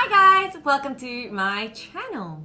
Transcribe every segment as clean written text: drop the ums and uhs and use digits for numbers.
Hi guys, welcome to my channel.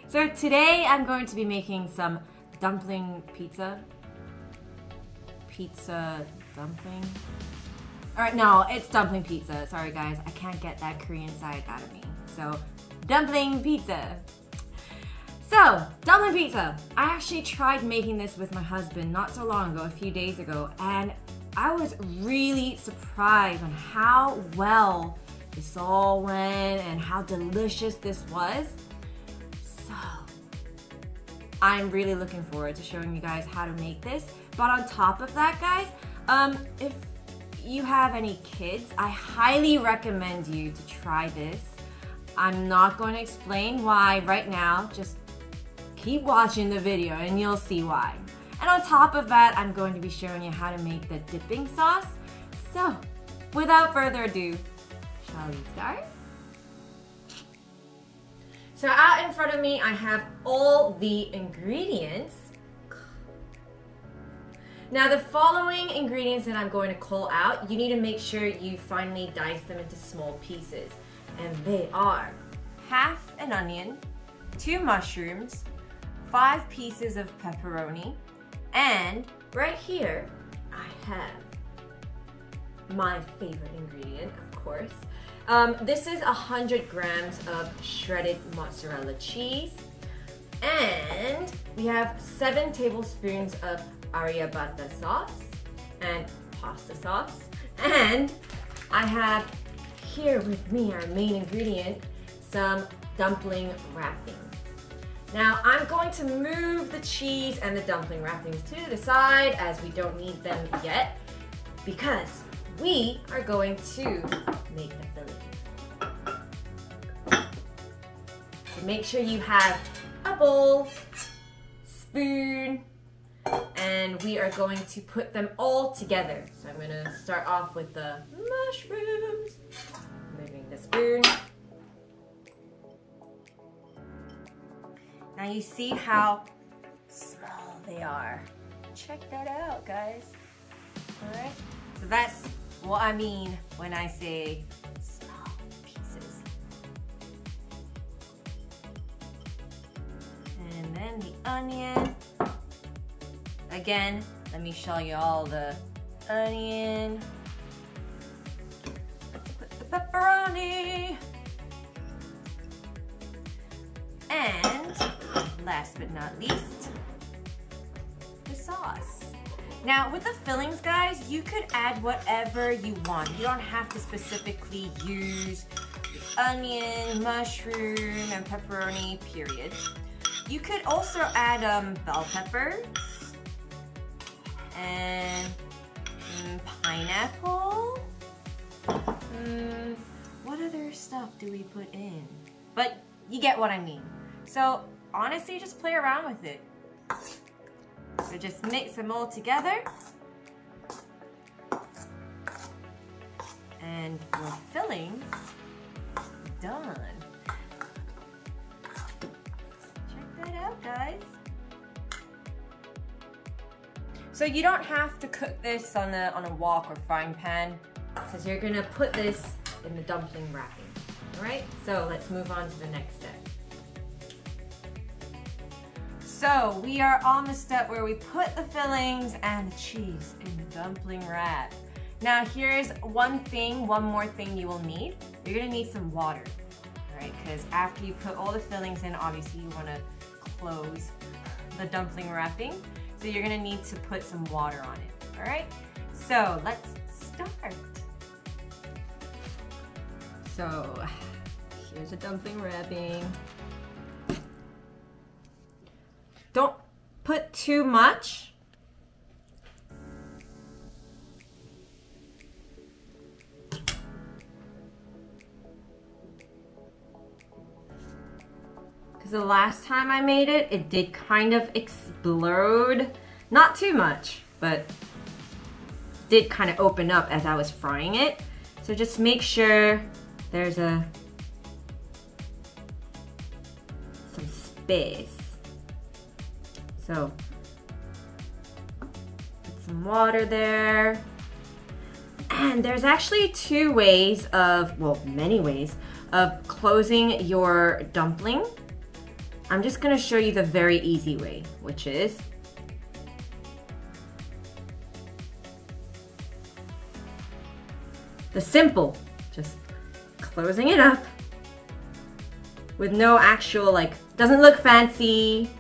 So today I'm going to be making some dumpling pizza. Dumpling? Alright, no, it's dumpling pizza. Sorry guys, I can't get that Korean side out of me. So, dumpling pizza. So, dumpling pizza. I actually tried making this with my husband not so long ago, a few days ago, and I was really surprised on how well this all went and how delicious this was. So, I'm really looking forward to showing you guys how to make this. But on top of that, guys, if you have any kids, I highly recommend you to try this. I'm not going to explain why right now, just keep watching the video and you'll see why. And on top of that, I'm going to be showing you how to make the dipping sauce. So, without further ado, shall we start? So out in front of me, I have all the ingredients. Now the following ingredients that I'm going to call out, you need to make sure you finely dice them into small pieces. And they are half an onion, 2 mushrooms, 5 pieces of pepperoni, and right here I have my favorite ingredient, of course. This is 100 grams of shredded mozzarella cheese, and we have 7 tablespoons of arrabbiata sauce and pasta sauce, and I have here with me our main ingredient, some dumpling wrappings. Now I'm going to move the cheese and the dumpling wrappings to the side as we don't need them yet, because we are going to make the fillings. So make sure you have a bowl, spoon, and we are going to put them all together. So I'm going to start off with the mushrooms, moving the spoon. Now you see how small they are. Check that out, guys. Alright, so that's what I mean when I say small pieces. And then the onion. Again, let me show you all the onion. Put the pepperoni. And last but not least, the sauce. Now with the fillings, guys, you could add whatever you want. You don't have to specifically use the onion, mushroom, and pepperoni, period. You could also add bell peppers and pineapple. What other stuff do we put in? But you get what I mean. So honestly, just play around with it. So just mix them all together. And your filling is done. Check that out, guys. So you don't have to cook this on a wok or frying pan, because you're gonna put this in the dumpling wrapping. Alright, so let's move on to the next step. So we are on the step where we put the fillings and the cheese in the dumpling wrap. Now here's one more thing you will need. You're gonna need some water, alright? Because after you put all the fillings in, obviously you wanna close the dumpling wrapping. So you're gonna need to put some water on it, alright? So let's start. So here's a dumpling wrapping. Don't put too much. Because the last time I made it, it did kind of explode. Not too much, but did kind of open up as I was frying it. So just make sure there's some space. So put some water there. And And there's actually two ways of, well, many ways of closing your dumpling. I'm just gonna show you the very easy way, which is the simple, just closing it up with no actual, like, doesn't look fancy.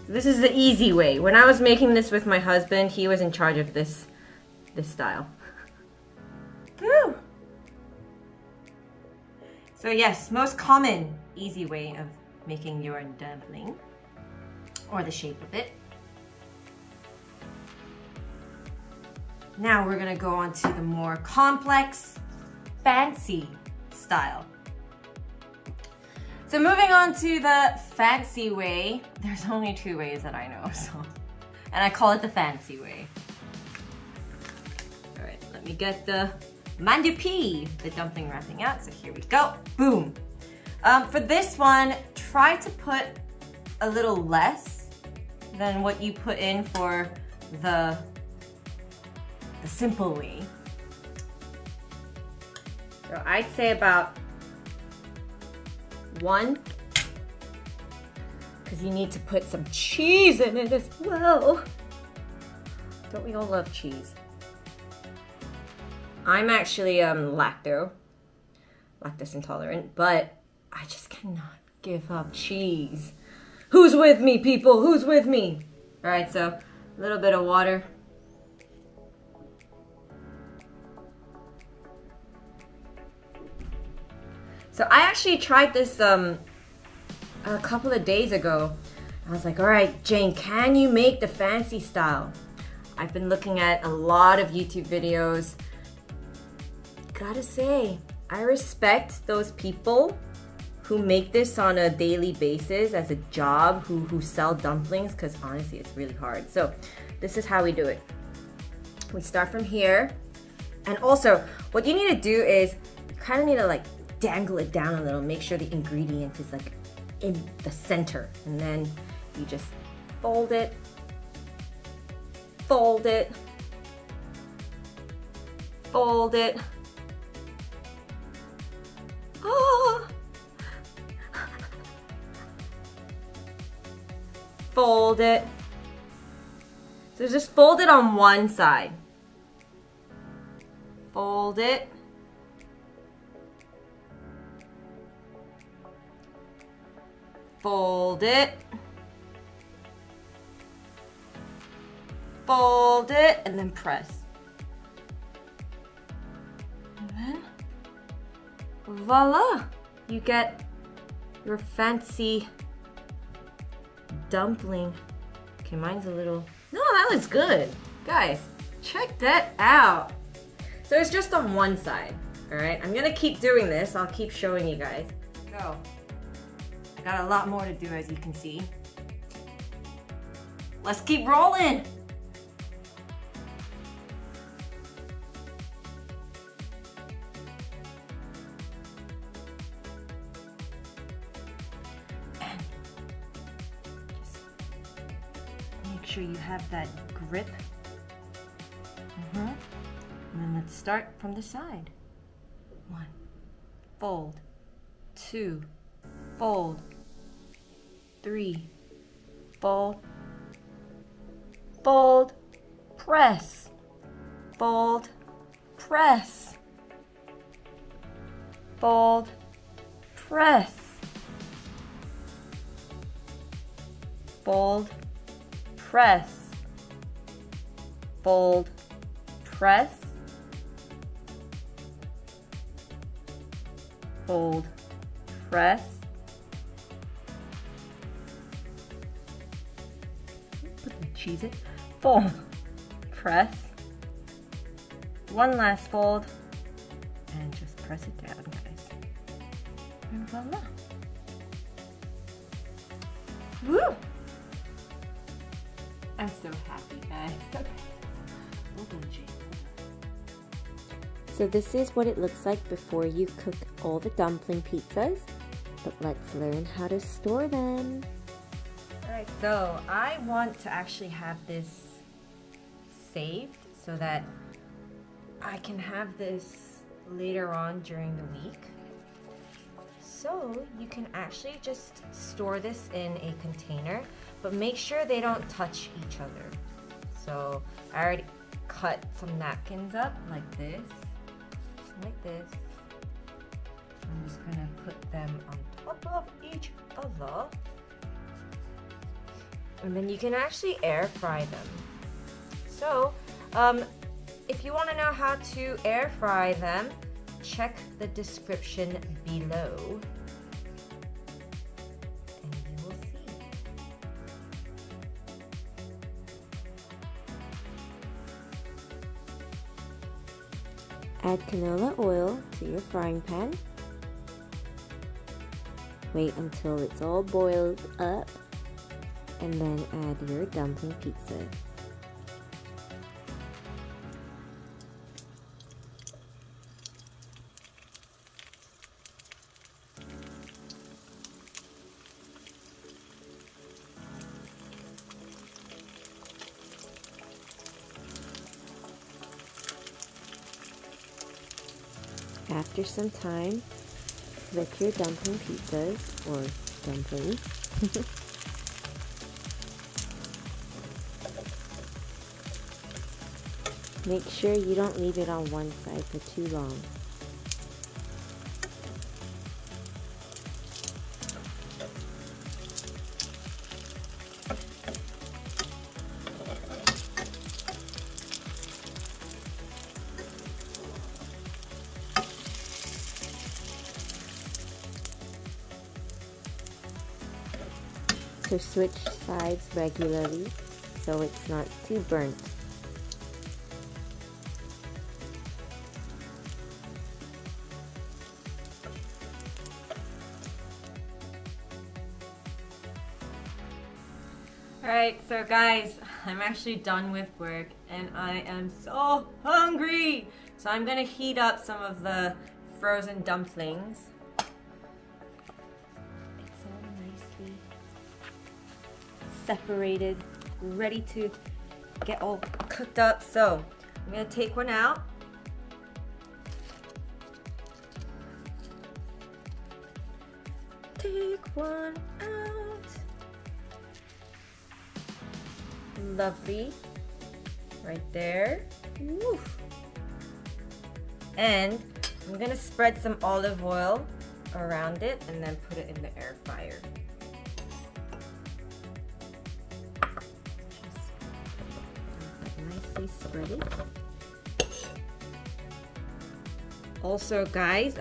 This is the easy way. When I was making this with my husband, he was in charge of this style. Woo! So yes, most common easy way of making your dumpling, or the shape of it. Now we're gonna go on to the more complex, fancy style. So moving on to the fancy way, there's only two ways that I know, and I call it the fancy way. All right, let me get the mandupi, the dumpling wrapping out. So here we go, boom. For this one, try to put a little less than what you put in for the simple way. So I'd say about 1, because you need to put some cheese in it as well. Don't we all love cheese? I'm actually lactose intolerant, but I just cannot give up cheese. Who's with me, people? Who's with me? All right, so a little bit of water. So I actually tried this a couple of days ago. I was like, all right, Jane, can you make the fancy style? I've been looking at a lot of YouTube videos. Gotta say, I respect those people who make this on a daily basis as a job, who sell dumplings, because honestly, it's really hard. So this is how we do it. We start from here. And also, what you need to do is, you kind of need to like dangle it down a little, make sure the ingredient is like in the center. And then you just fold it, fold it, fold it. Oh. Fold it. So just fold it on one side. Fold it. Fold it. Fold it, and then press. And then, voila! You get your fancy dumpling. Okay, mine's a little... No, that was good. Guys, check that out. So it's just on one side, all right? I'm gonna keep doing this. I'll keep showing you guys. Go. I got a lot more to do, as you can see. Let's keep rolling. And just make sure you have that grip. And then let's start from the side. 1, fold, 2, fold, 3, fold, fold, press, fold, press, fold, press, fold, press, fold, press, fold, press, put the cheese in, fold, press, one last fold, and just press it down, guys. And voila. Woo! I'm so happy, guys. So this is what it looks like before you cook all the dumpling pizzas, but let's learn how to store them. Alright, so I want to actually have this saved so that I can have this later on during the week. So you can actually just store this in a container, but make sure they don't touch each other. So I already cut some napkins up like this. I'm just gonna put them on top of each other. And then you can actually air fry them. So, if you want to know how to air fry them, check the description below. And you will see. Add canola oil to your frying pan. Wait until it's all boiled up, and then add your dumpling pizza. After some time, flip your dumpling pizzas, or dumplings. Make sure you don't leave it on one side for too long. So switch sides regularly so it's not too burnt. Alright, so guys, I'm actually done with work and I am so hungry! So I'm gonna heat up some of the frozen dumplings. It's all nicely separated, ready to get all cooked up. So I'm gonna take one out. Take one out. Lovely. Right there. Woo. And I'm gonna spread some olive oil around it and then put it in the air fryer. Just nicely spread it. Also, guys,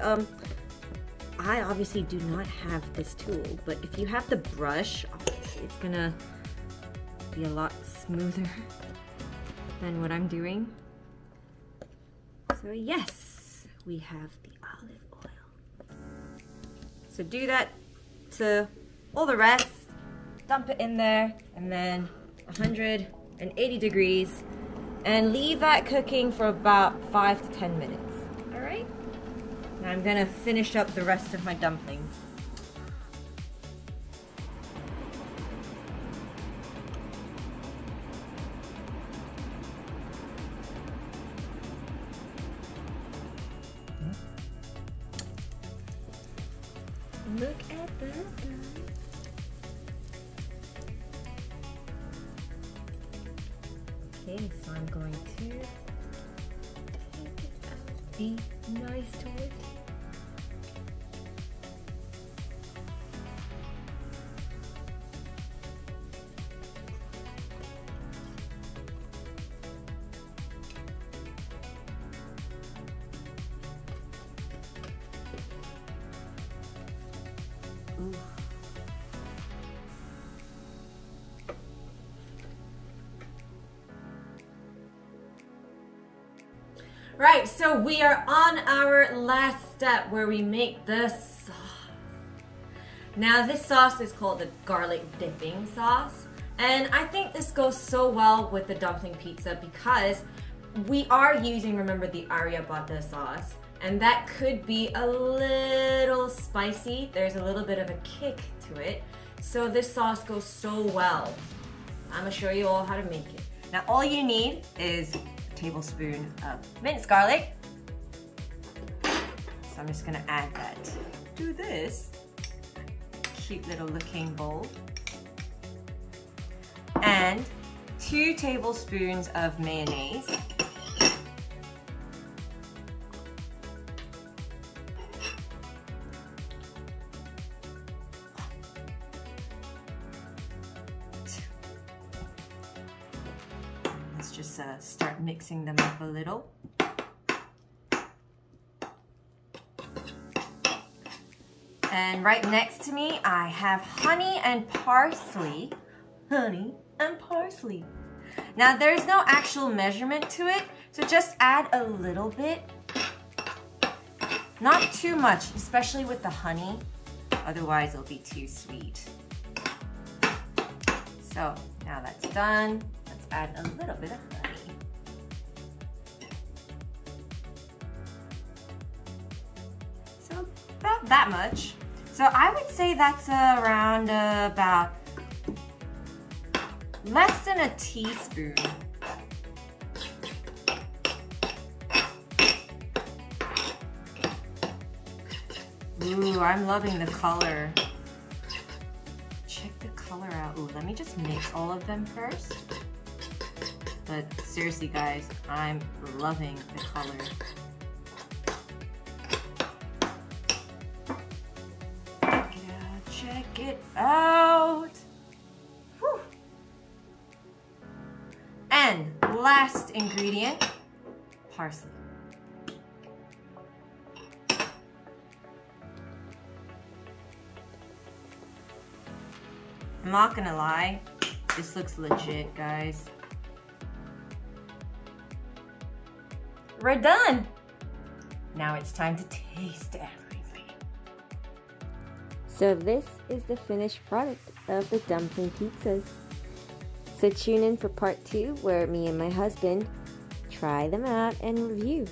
I obviously do not have this tool, but if you have the brush, obviously it's gonna be a lot smoother than what I'm doing. So yes, we have the olive oil. So do that to all the rest, dump it in there, and then 180 degrees, and leave that cooking for about 5 to 10 minutes. All right? Now I'm gonna finish up the rest of my dumplings. Look at that, guys. Okay, so I'm going to take it out. Be nice to it. Right, so we are on our last step where we make the sauce. Now this sauce is called the garlic dipping sauce, and I think this goes so well with the dumpling pizza because we are using, remember, the Aryabhata sauce, and that could be a little spicy. There's a little bit of a kick to it. So this sauce goes so well. I'm gonna show you all how to make it. Now all you need is a tablespoon of minced garlic. So I'm just gonna add that to this cute little looking bowl. And 2 tablespoons of mayonnaise. Let's just start mixing them up a little. And right next to me, I have honey and parsley. Honey and parsley. Now there's no actual measurement to it, so just add a little bit. Not too much, especially with the honey. Otherwise it'll be too sweet. So now that's done. Let's add a little bit of honey. So about that much. So I would say that's around about less than a teaspoon. Ooh, I'm loving the color. Check the color out. Ooh, let me just mix all of them first. But seriously guys, I'm loving the color. Check it out. Whew. And last ingredient, parsley. I'm not gonna lie, this looks legit, guys. We're done. Now it's time to taste everything. So this is the finished product of the dumpling pizzas. So tune in for part 2 where me and my husband try them out and review.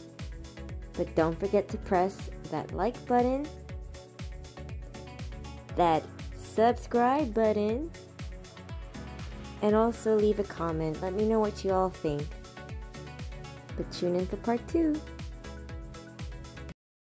But don't forget to press that like button, that subscribe button, and also leave a comment. Let me know what you all think. But tune in for part 2.